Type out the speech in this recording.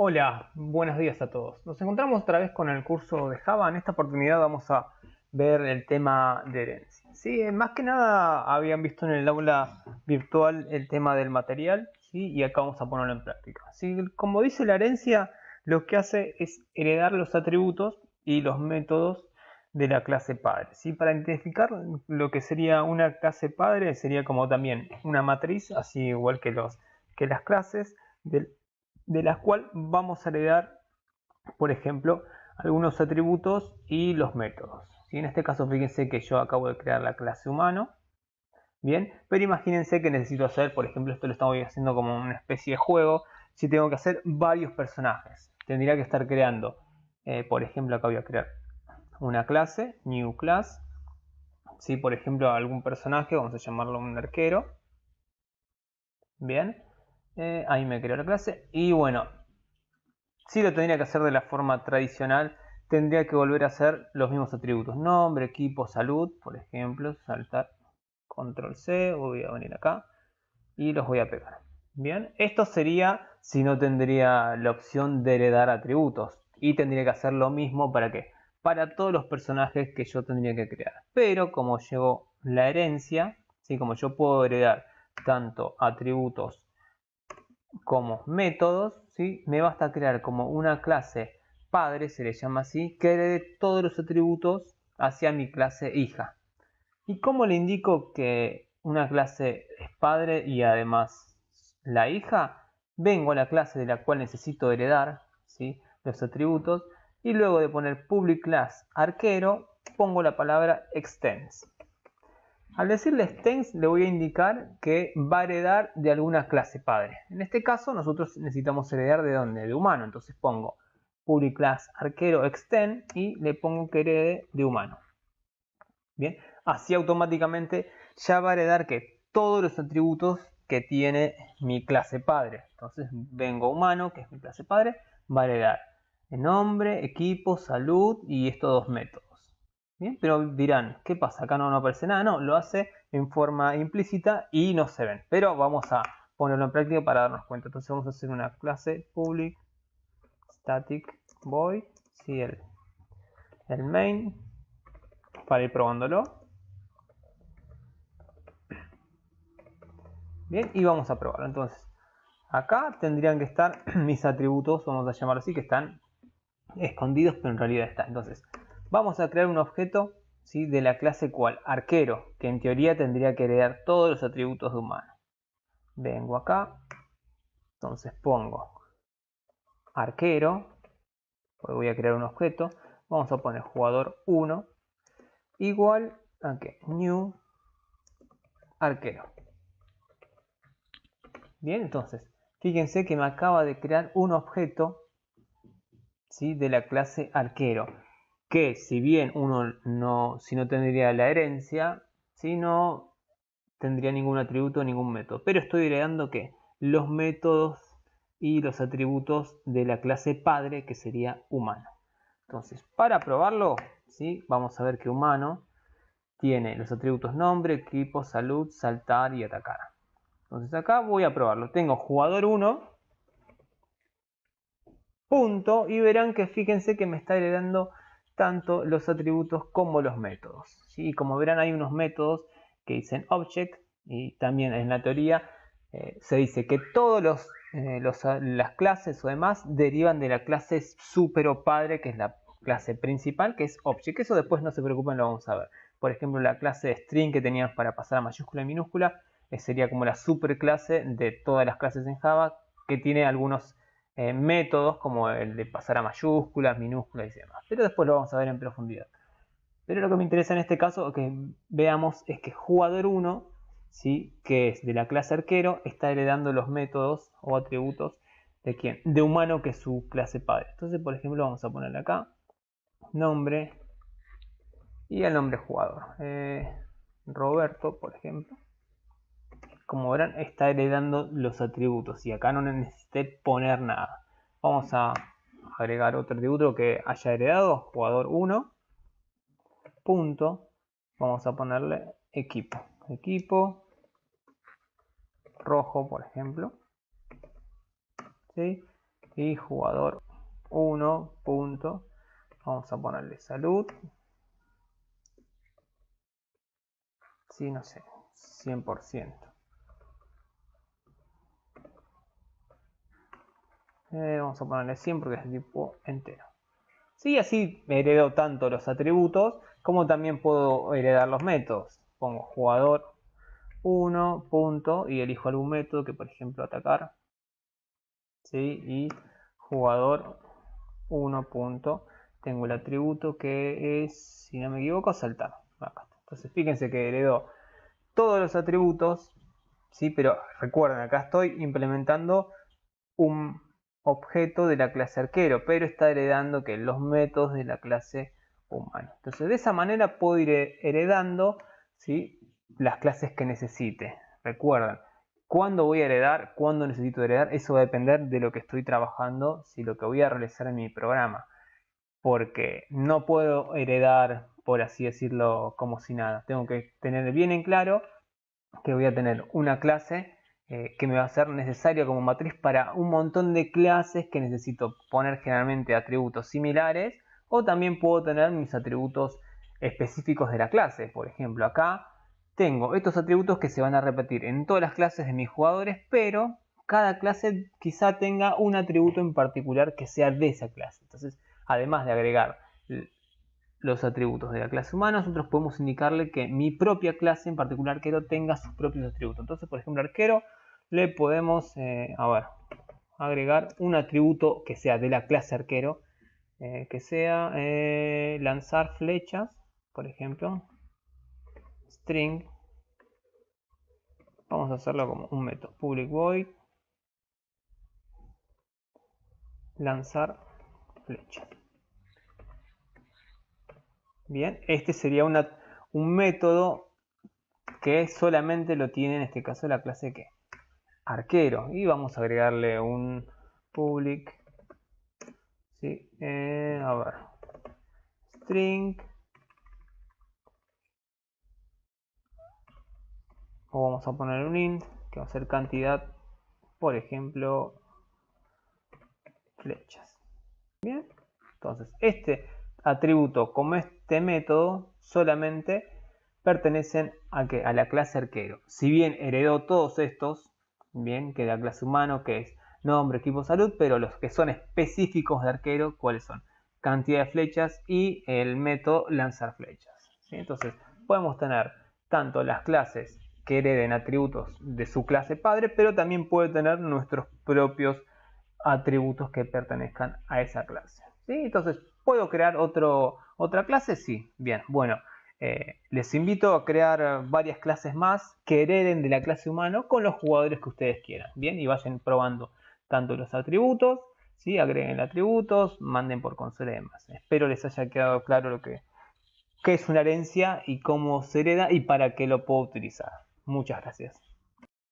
Hola, buenos días a todos. Nos encontramos otra vez con el curso de Java. En esta oportunidad vamos a ver el tema de herencia. Sí, más que nada habían visto en el aula virtual el tema del material, ¿sí? Y acá vamos a ponerlo en práctica. ¿Sí? Como dice la herencia, lo que hace es heredar los atributos y los métodos de la clase padre. ¿Sí? Para identificar lo que sería una clase padre, sería como también una matriz, así igual que las clases de las cuales vamos a heredar, por ejemplo, algunos atributos y los métodos. ¿Sí? En este caso, fíjense que yo acabo de crear la clase humano, bien, pero imagínense que necesito hacer, por ejemplo, esto lo estamos haciendo como una especie de juego, si tengo que hacer varios personajes, tendría que estar creando, por ejemplo, acá voy a crear una clase, new class, si por ejemplo algún personaje, vamos a llamarlo un arquero, bien, ahí me creo la clase, y bueno, si lo tendría que hacer de la forma tradicional, tendría que volver a hacer los mismos atributos. Nombre, equipo, salud, por ejemplo. Saltar, control C, voy a venir acá y los voy a pegar. Bien, esto sería si no tendría la opción de heredar atributos. Y tendría que hacer lo mismo para qué? Para todos los personajes que yo tendría que crear. Pero como llegó la herencia, ¿sí? Como yo puedo heredar tanto atributos como métodos, ¿sí? Me basta crear como una clase padre, se le llama así, que herede todos los atributos hacia mi clase hija. ¿Y cómo le indico que una clase es padre y además la hija? Vengo a la clase de la cual necesito heredar, ¿sí? Los atributos, y luego de poner public class arquero, pongo la palabra extends. Al decirle extends le voy a indicar que va a heredar de alguna clase padre. En este caso nosotros necesitamos heredar de dónde? De humano. Entonces pongo public class arquero extend y le pongo que herede de humano. Bien, así automáticamente ya va a heredar que todos los atributos que tiene mi clase padre. Entonces vengo humano, que es mi clase padre, va a heredar el nombre, equipo, salud y estos dos métodos. Bien, pero dirán, ¿qué pasa? Acá no aparece nada. No, lo hace en forma implícita y no se ven. Pero vamos a ponerlo en práctica para darnos cuenta. Entonces vamos a hacer una clase public static void, ¿sí? el main, para ir probándolo. Bien, y vamos a probarlo. Entonces, acá tendrían que estar mis atributos, vamos a llamarlo así, que están escondidos, pero en realidad están. Entonces, vamos a crear un objeto, ¿sí? De la clase cual arquero, que en teoría tendría que heredar todos los atributos de humano. Vengo acá, entonces pongo arquero, pues voy a crear un objeto, vamos a poner jugador 1 igual a que new arquero. Bien, entonces, fíjense que me acaba de crear un objeto, ¿sí? De la clase arquero, que si bien uno si no tendría la herencia, si no tendría ningún atributo, ningún método, pero estoy heredando que los métodos y los atributos de la clase padre, que sería humano. Entonces, para probarlo, ¿sí? Vamos a ver que humano tiene los atributos nombre, equipo, salud, saltar y atacar. Entonces acá voy a probarlo. Tengo jugador 1, punto, y verán que fíjense que me está heredando tanto los atributos como los métodos, ¿sí? Como verán, hay unos métodos que dicen object, y también en la teoría se dice que todos las clases o demás derivan de la clase super o padre, que es la clase principal, que es object. Eso después no se preocupen, lo vamos a ver. Por ejemplo, la clase string que teníamos para pasar a mayúscula y minúscula sería como la superclase de todas las clases en Java, que tiene algunos métodos como el de pasar a mayúsculas, minúsculas y demás. Pero después lo vamos a ver en profundidad. Pero lo que me interesa en este caso que veamos es que jugador 1, ¿sí? Que es de la clase arquero, está heredando los métodos o atributos de quién? De humano, que es su clase padre. Entonces, por ejemplo, vamos a ponerle acá nombre y el nombre jugador. Roberto, por ejemplo. Como verán, está heredando los atributos y acá no necesité poner nada. Vamos a agregar otro atributo que haya heredado, jugador 1, punto, vamos a ponerle equipo rojo, por ejemplo, ¿sí? y jugador 1 punto, vamos a ponerle salud, sí, no sé, 100%. Vamos a ponerle 100 porque es de tipo entero. Sí, así heredo tanto los atributos como también puedo heredar los métodos. Pongo jugador 1 punto y elijo algún método que, por ejemplo, atacar. ¿Sí? Y jugador 1 punto. Tengo el atributo que es, si no me equivoco, saltar. Acá. Entonces fíjense que heredó todos los atributos, ¿sí? Pero recuerden, acá estoy implementando un objeto de la clase arquero, pero está heredando que los métodos de la clase humano. Entonces de esa manera puedo ir heredando, ¿sí?, las clases que necesite. Recuerden, ¿cuándo voy a heredar? ¿Cuándo necesito heredar? Eso va a depender de lo que estoy trabajando, si lo que voy a realizar en mi programa. Porque no puedo heredar, por así decirlo, como si nada. Tengo que tener bien en claro que voy a tener una clase que me va a ser necesaria como matriz para un montón de clases que necesito poner generalmente atributos similares, o también puedo tener mis atributos específicos de la clase. Por ejemplo, acá tengo estos atributos que se van a repetir en todas las clases de mis jugadores, pero cada clase quizá tenga un atributo en particular que sea de esa clase. Entonces, además de agregar los atributos de la clase humana, nosotros podemos indicarle que mi propia clase, en particular arquero, tenga sus propios atributos. Entonces, por ejemplo, arquero le podemos agregar un atributo que sea de la clase arquero, que sea lanzar flechas, por ejemplo, string. Vamos a hacerlo como un método public void lanzar flechas. Bien, este sería un método que solamente lo tiene en este caso la clase que arquero, y vamos a agregarle un public, ¿sí? A ver, string, o vamos a poner un int que va a ser cantidad, por ejemplo, flechas. Bien, entonces este atributo como este método solamente pertenecen a la clase arquero. Si bien heredó todos estos, bien, que de la clase humano, que es nombre, equipo, salud, pero los que son específicos de arquero, ¿cuáles son? Cantidad de flechas y el método lanzar flechas, ¿sí? Entonces podemos tener tanto las clases que hereden atributos de su clase padre, pero también puede tener nuestros propios atributos que pertenezcan a esa clase, ¿sí? Entonces, ¿puedo crear otra clase? Sí. Bien, bueno, les invito a crear varias clases más que hereden de la clase humano con los jugadores que ustedes quieran. Bien, y vayan probando tanto los atributos, ¿sí? Agreguen atributos, manden por consola y demás. Espero les haya quedado claro lo que es una herencia y cómo se hereda y para qué lo puedo utilizar. Muchas gracias.